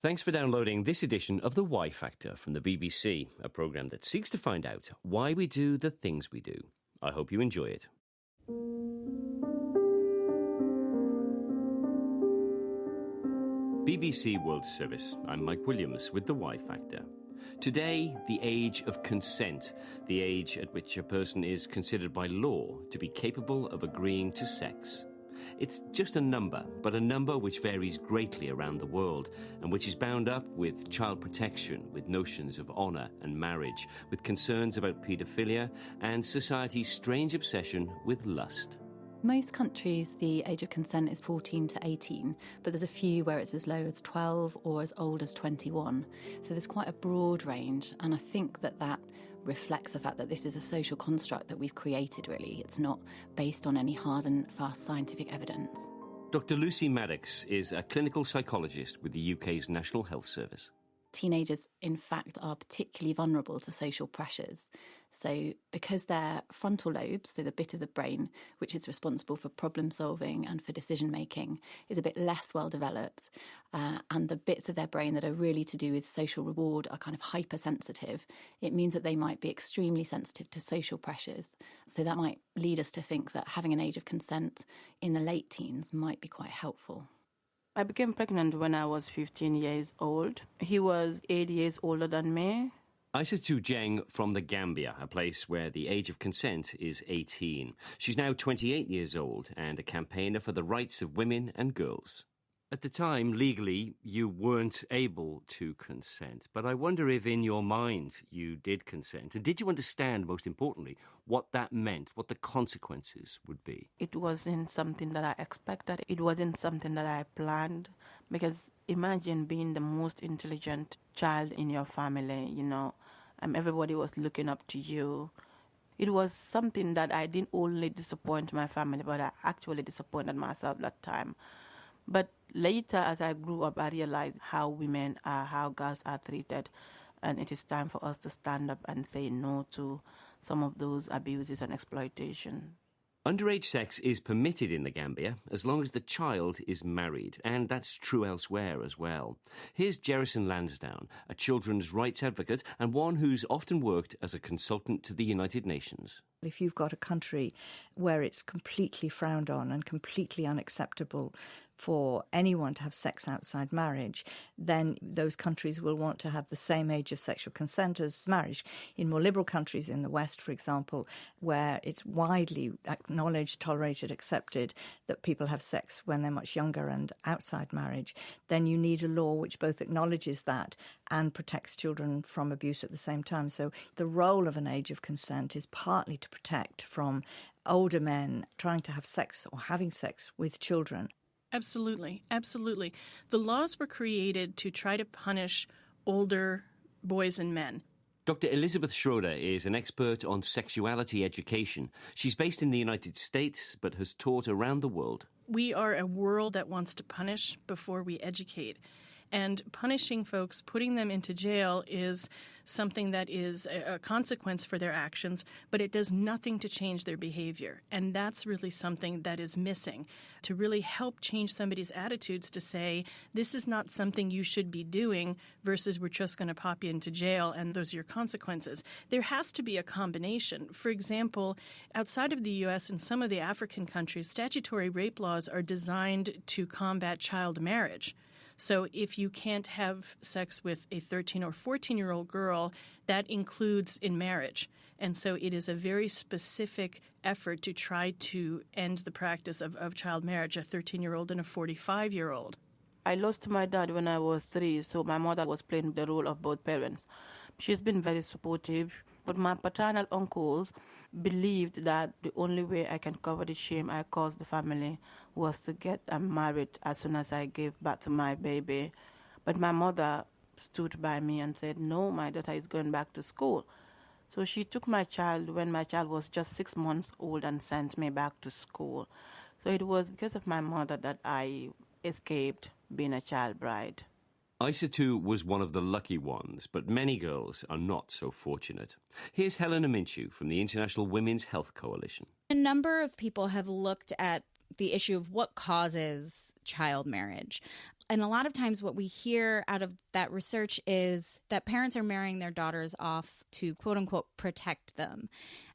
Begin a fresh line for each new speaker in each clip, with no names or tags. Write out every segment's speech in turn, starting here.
Thanks for downloading this edition of The Y Factor from the BBC, a programme that seeks to find out why we do the things we do. I hope you enjoy it. BBC World Service. I'm Mike Williams with The Y Factor. Today, the age of consent, the age at which a person is considered by law to be capable of agreeing to sex. It's just a number, but a number which varies greatly around the world and which is bound up with child protection, with notions of honour and marriage, with concerns about paedophilia and society's strange obsession with lust.
Most countries, the age of consent is 14 to 18, but there's a few where it's as low as 12 or as old as 21. So there's quite a broad range, and I think that reflects the fact that this is a social construct that we've created, really. It's not based on any hard and fast scientific evidence.
Dr. Lucy Maddox is a clinical psychologist with the UK's National Health Service.
Teenagers, in fact, are particularly vulnerable to social pressures. So because their frontal lobes, so the bit of the brain which is responsible for problem solving and for decision making, is a bit less well developed, and the bits of their brain that are really to do with social reward are kind of hypersensitive, it means that they might be extremely sensitive to social pressures. So that might lead us to think that having an age of consent in the late teens might be quite helpful.
I became pregnant when I was 15 years old. He was 8 years older than me.
Aissatou Dieng from the Gambia, a place where the age of consent is 18. She's now 28 years old and a campaigner for the rights of women and girls. At the time, legally, you weren't able to consent. But I wonder if in your mind you did consent. And did you understand, most importantly, what that meant, what the consequences would be?
It wasn't something that I expected. It wasn't something that I planned. Because imagine being the most intelligent child in your family, everybody was looking up to you. It was something that I didn't only disappoint my family, but I actually disappointed myself that time. But later, as I grew up, I realized how women are, how girls are treated. And it is time for us to stand up and say no to some of those abuses and exploitation.
Underage sex is permitted in the Gambia as long as the child is married, and that's true elsewhere as well. Here's Jerison Lansdowne, a children's rights advocate and one who's often worked as a consultant to the United Nations.
If you've got a country where it's completely frowned on and completely unacceptable for anyone to have sex outside marriage, then those countries will want to have the same age of sexual consent as marriage. In more liberal countries in the West, for example, where it's widely acknowledged, tolerated, accepted that people have sex when they're much younger and outside marriage, then you need a law which both acknowledges that and protects children from abuse at the same time. So the role of an age of consent is partly to protect from older men trying to have sex or having sex with children.
Absolutely, absolutely. The laws were created to try to punish older boys and men.
Dr. Elizabeth Schroeder is an expert on sexuality education. She's based in the United States, but has taught around the world.
We are a world that wants to punish before we educate. And punishing folks, putting them into jail is something that is a consequence for their actions, but it does nothing to change their behavior. And that's really something that is missing, to really help change somebody's attitudes to say, this is not something you should be doing versus we're just going to pop you into jail and those are your consequences. There has to be a combination. For example, outside of the U.S. and some of the African countries, statutory rape laws are designed to combat child marriage. So if you can't have sex with a 13 or 14-year-old girl, that includes in marriage. And so it is a very specific effort to try to end the practice of child marriage, a 13-year-old and a 45-year-old.
I lost my dad when I was 3, so my mother was playing the role of both parents. She's been very supportive, but my paternal uncles believed that the only way I can cover the shame I caused the family was to get married as soon as I gave birth to my baby. But my mother stood by me and said, no, my daughter is going back to school. So she took my child when my child was just 6 months old and sent me back to school. So it was because of my mother that I escaped being a child bride.
Aissatou was one of the lucky ones, but many girls are not so fortunate. Here's Helena Minshew from the International Women's Health Coalition.
A number of people have looked at the issue of what causes child marriage. And a lot of times what we hear out of that research is that parents are marrying their daughters off to, quote unquote, protect them.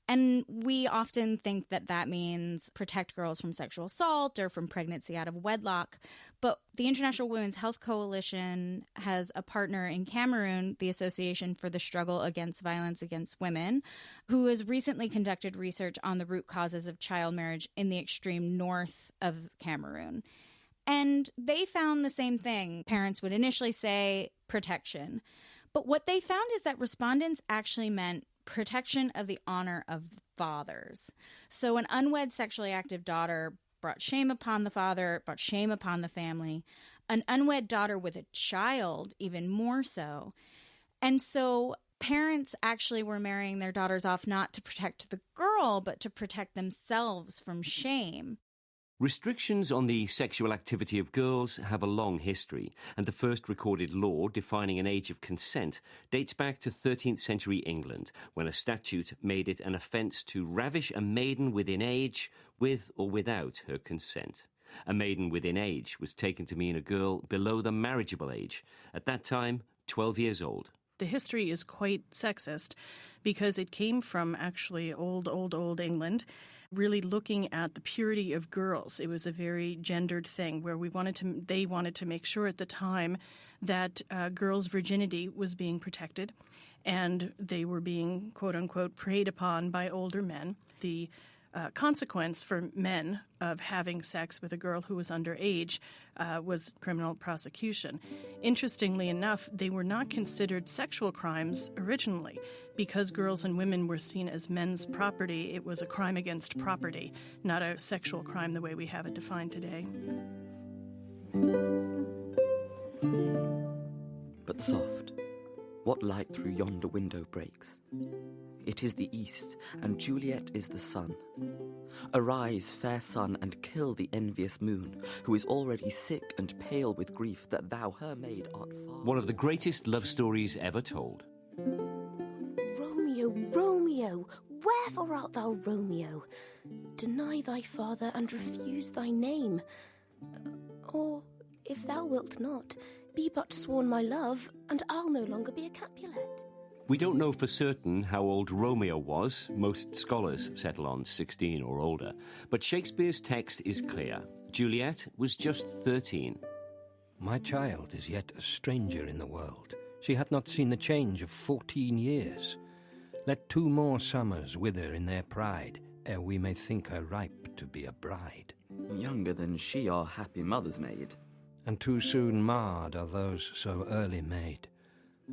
And we often think that that means protect girls from sexual assault or from pregnancy out of wedlock. But the International Women's Health Coalition has a partner in Cameroon, the Association for the Struggle Against Violence Against Women, who has recently conducted research on the root causes of child marriage in the extreme north of Cameroon. And they found the same thing. Parents would initially say protection. But what they found is that respondents actually meant protection of the honor of fathers. So an unwed sexually active daughter brought shame upon the father, brought shame upon the family. An unwed daughter with a child, even more so. And so parents actually were marrying their daughters off not to protect the girl, but to protect themselves from shame.
Restrictions on the sexual activity of girls have a long history, and the first recorded law defining an age of consent dates back to 13th century England, when a statute made it an offence to ravish a maiden within age, with or without her consent. A maiden within age was taken to mean a girl below the marriageable age, at that time 12 years old.
The history is quite sexist because it came from actually old England, really looking at the purity of girls. It was a very gendered thing where they wanted to make sure at the time that girls' virginity was being protected and they were being, quote unquote, preyed upon by older men. The consequence for men of having sex with a girl who was underage was criminal prosecution. Interestingly enough, they were not considered sexual crimes originally. Because girls and women were seen as men's property, it was a crime against property, not a sexual crime the way we have it defined today.
But soft, what light through yonder window breaks? It is the east, and Juliet is the sun. Arise, fair sun, and kill the envious moon, who is already sick and pale with grief that thou, her maid, art far.
One of the greatest love stories ever told.
Romeo, Romeo, wherefore art thou Romeo? Deny thy father and refuse thy name. Or, if thou wilt not, be but sworn my love, and I'll no longer be a Capulet.
We don't know for certain how old Romeo was. Most scholars settle on 16 or older. But Shakespeare's text is clear. Juliet was just 13.
My child is yet a stranger in the world. She hath not seen the change of 14 years. Let 2 more summers wither in their pride, ere we may think her ripe to be a bride.
Younger than she, our happy mother's maid.
And too soon marred are those so early made.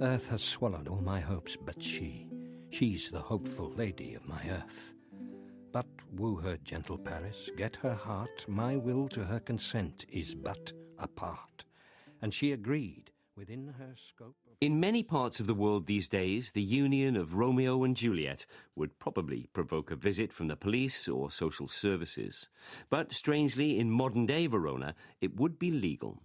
Earth has swallowed all my hopes but she's the hopeful lady of my earth. But woo her, gentle Paris, get her heart, my will to her consent is but a part. And she agreed within her scope.
In many parts of the world these days, the union of Romeo and Juliet would probably provoke a visit from the police or social services. But strangely, in modern-day Verona, it would be legal.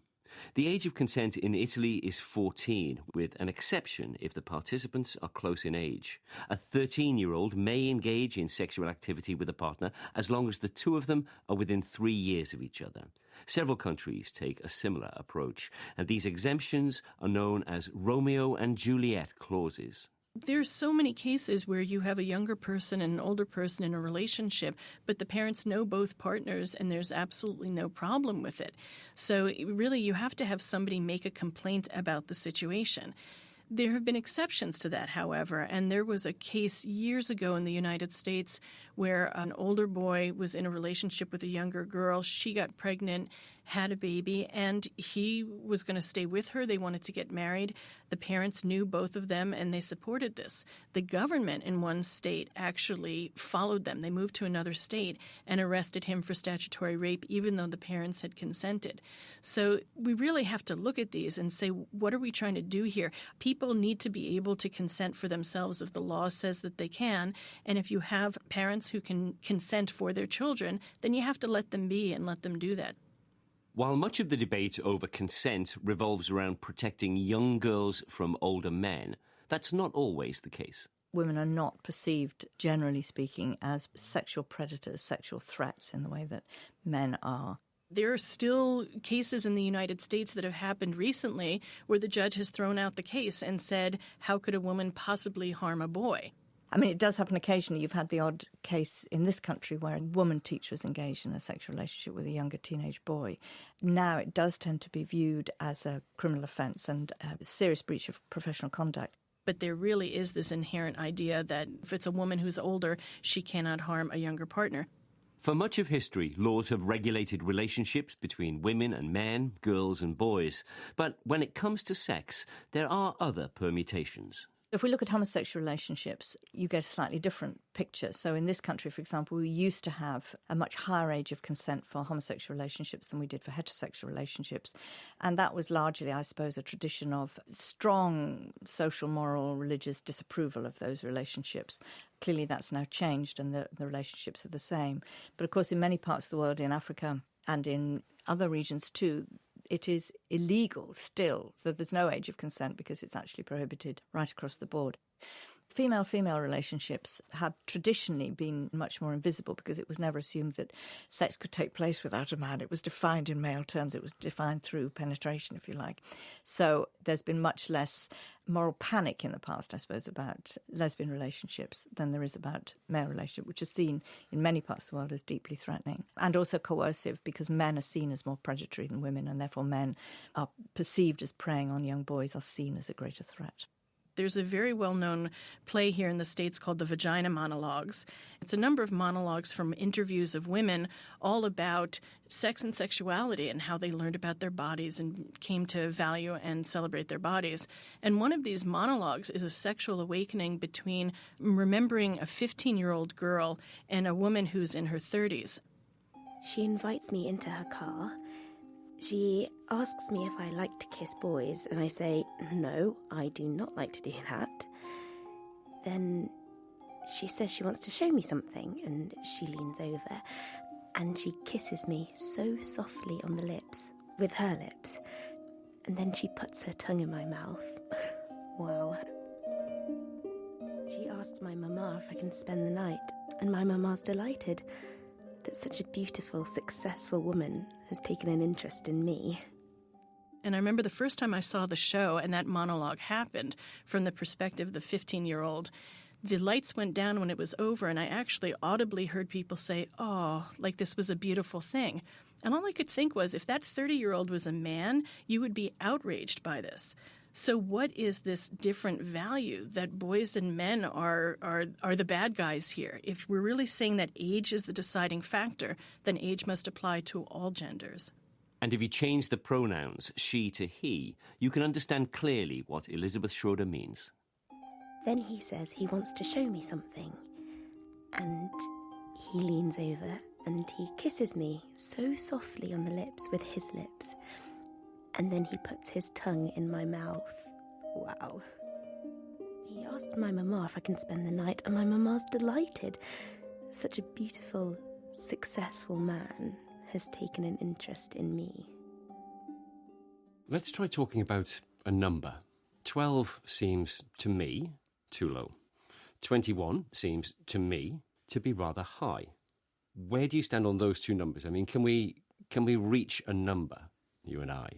The age of consent in Italy is 14, with an exception if the participants are close in age. A 13-year-old may engage in sexual activity with a partner as long as the two of them are within 3 years of each other. Several countries take a similar approach, and these exemptions are known as Romeo and Juliet clauses.
There's so many cases where you have a younger person and an older person in a relationship, but the parents know both partners and there's absolutely no problem with it. So really you have to have somebody make a complaint about the situation. There have been exceptions to that, however, and there was a case years ago in the United States where an older boy was in a relationship with a younger girl. She got pregnant, had a baby, and he was going to stay with her. They wanted to get married. The parents knew both of them, and they supported this. The government in one state actually followed them. They moved to another state and arrested him for statutory rape, even though the parents had consented. So we really have to look at these and say, what are we trying to do here? People need to be able to consent for themselves if the law says that they can. And if you have parents who can consent for their children, then you have to let them be and let them do that.
While much of the debate over consent revolves around protecting young girls from older men, that's not always the case.
Women are not perceived, generally speaking, as sexual predators, sexual threats in the way that men are.
There are still cases in the United States that have happened recently where the judge has thrown out the case and said, how could a woman possibly harm a boy?
I mean, it does happen occasionally. You've had the odd case in this country where a woman teacher is engaged in a sexual relationship with a younger teenage boy. Now it does tend to be viewed as a criminal offence and a serious breach of professional conduct.
But there really is this inherent idea that if it's a woman who's older, she cannot harm a younger partner.
For much of history, laws have regulated relationships between women and men, girls and boys. But when it comes to sex, there are other permutations.
If we look at homosexual relationships, you get a slightly different picture. So in this country, for example, we used to have a much higher age of consent for homosexual relationships than we did for heterosexual relationships. And that was largely, I suppose, a tradition of strong social, moral, religious disapproval of those relationships. Clearly that's now changed and the relationships are the same. But of course, in many parts of the world, in Africa and in other regions too, it is illegal still. So there's no age of consent because it's actually prohibited right across the board. Female-female relationships have traditionally been much more invisible because it was never assumed that sex could take place without a man. It was defined in male terms. It was defined through penetration, if you like. So there's been much less moral panic in the past, I suppose, about lesbian relationships than there is about male relationships, which is seen in many parts of the world as deeply threatening and also coercive because men are seen as more predatory than women and therefore men are perceived as preying on young boys, are seen as a greater threat.
There's a very well-known play here in the States called The Vagina Monologues. It's a number of monologues from interviews of women all about sex and sexuality and how they learned about their bodies and came to value and celebrate their bodies. And one of these monologues is a sexual awakening between remembering a 15-year-old girl and a woman who's in her 30s.
She invites me into her car. She asks me if I like to kiss boys, and I say, no, I do not like to do that. Then she says she wants to show me something, and she leans over, and she kisses me so softly on the lips, with her lips, and then she puts her tongue in my mouth. Wow. She asks my mama if I can spend the night, and my mama's delighted that such a beautiful, successful woman has taken an interest in me.
And I remember the first time I saw the show and that monologue happened from the perspective of the 15-year-old, the lights went down when it was over, and I actually audibly heard people say, oh, like this was a beautiful thing. And all I could think was, if that 30-year-old was a man, you would be outraged by this. So what is this different value that boys and men are the bad guys here? If we're really saying that age is the deciding factor, then age must apply to all genders.
And if you change the pronouns she to he, you can understand clearly what Elizabeth Schroeder means.
Then he says he wants to show me something. And he leans over and he kisses me so softly on the lips with his lips. And then he puts his tongue in my mouth. Wow. He asked my mama if I can spend the night, and my mama's delighted. Such a beautiful, successful man has taken an interest in me.
Let's try talking about a number. 12 seems, to me, too low. 21 seems, to me, to be rather high. Where do you stand on those two numbers? I mean, can we reach a number, you and I?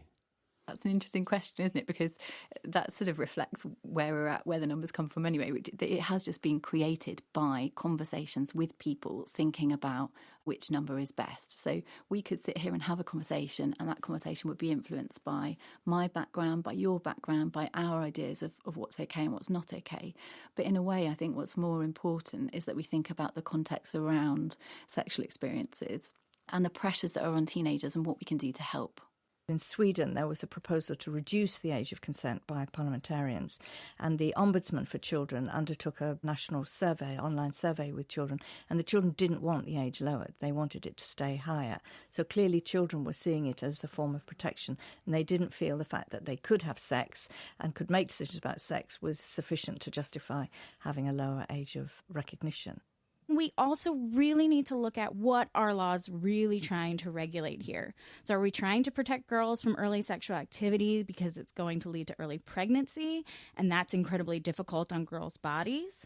That's an interesting question, isn't it? Because that sort of reflects where we're at, where the numbers come from anyway. It has just been created by conversations with people thinking about which number is best. So we could sit here and have a conversation, and that conversation would be influenced by my background, by your background, by our ideas of what's okay and what's not okay. But in a way, I think what's more important is that we think about the context around sexual experiences and the pressures that are on teenagers and what we can do to help.
In Sweden, there was a proposal to reduce the age of consent by parliamentarians, and the Ombudsman for Children undertook a national survey, online survey with children, and the children didn't want the age lowered. They wanted it to stay higher. So clearly children were seeing it as a form of protection, and they didn't feel the fact that they could have sex and could make decisions about sex was sufficient to justify having a lower age of recognition.
We also really need to look at what our law's really trying to regulate here. So are we trying to protect girls from early sexual activity because it's going to lead to early pregnancy, and that's incredibly difficult on girls' bodies?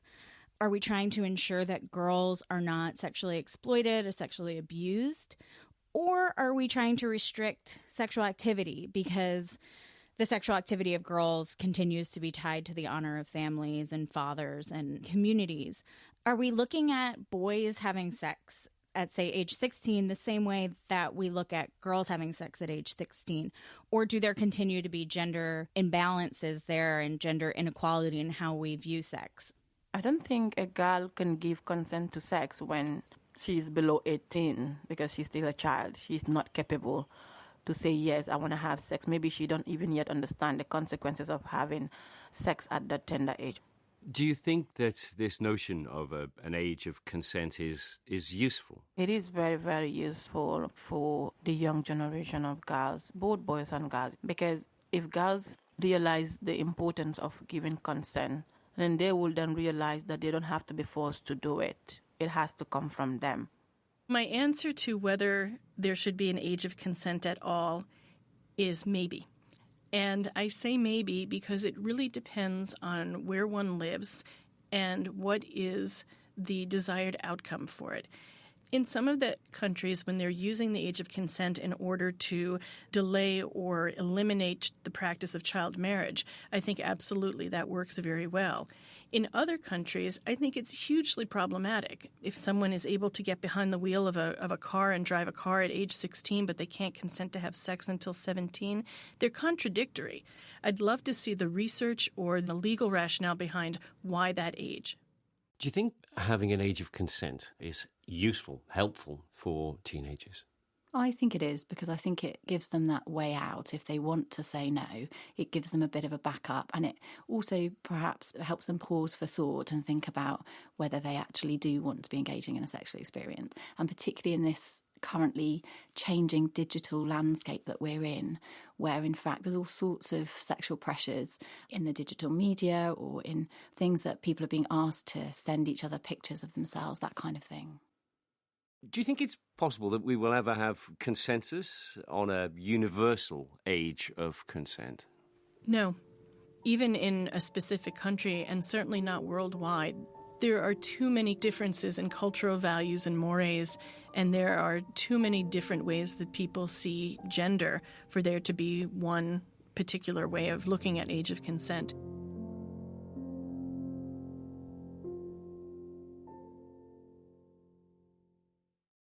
Are we trying to ensure that girls are not sexually exploited or sexually abused? Or are we trying to restrict sexual activity because the sexual activity of girls continues to be tied to the honor of families and fathers and communities? Are we looking at boys having sex at, say, age 16 the same way that we look at girls having sex at age 16? Or do there continue to be gender imbalances there and gender inequality in how we view sex?
I don't think a girl can give consent to sex when she's below 18 because she's still a child. She's not capable to say, yes, I want to have sex. Maybe she don't even yet understand the consequences of having sex at that tender age.
Do you think that this notion of an age of consent is useful?
It is very, very useful for the young generation of girls, both boys and girls, because if girls realize the importance of giving consent, then they will then realize that they don't have to be forced to do it. It has to come from them.
My answer to whether there should be an age of consent at all is maybe. And I say maybe because it really depends on where one lives and what is the desired outcome for it. In some of the countries, when they're using the age of consent in order to delay or eliminate the practice of child marriage, I think absolutely that works very well. In other countries, I think it's hugely problematic. If someone is able to get behind the wheel of a car and drive a car at age 16, but they can't consent to have sex until 17, they're contradictory. I'd love to see the research or the legal rationale behind why that age.
Do you think having an age of consent is useful, helpful for teenagers?
I think it is, because I think it gives them that way out. If they want to say no, it gives them a bit of a backup, and it also perhaps helps them pause for thought and think about whether they actually do want to be engaging in a sexual experience. And particularly in this currently changing digital landscape that we're in, where in fact there's all sorts of sexual pressures in the digital media or in things that people are being asked to send each other pictures of themselves, that kind of thing.
Do you think it's possible that we will ever have consensus on a universal age of consent?
No. Even in a specific country, and certainly not worldwide, there are too many differences in cultural values and mores, and there are too many different ways that people see gender for there to be one particular way of looking at age of consent.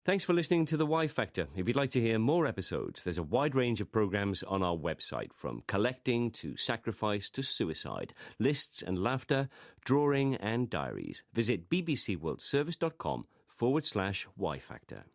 Thanks for listening to The Y Factor. If you'd like to hear more episodes, there's a wide range of programmes on our website, from collecting to sacrifice to suicide, lists and laughter, drawing and diaries. Visit bbcworldservice.com/Y Factor.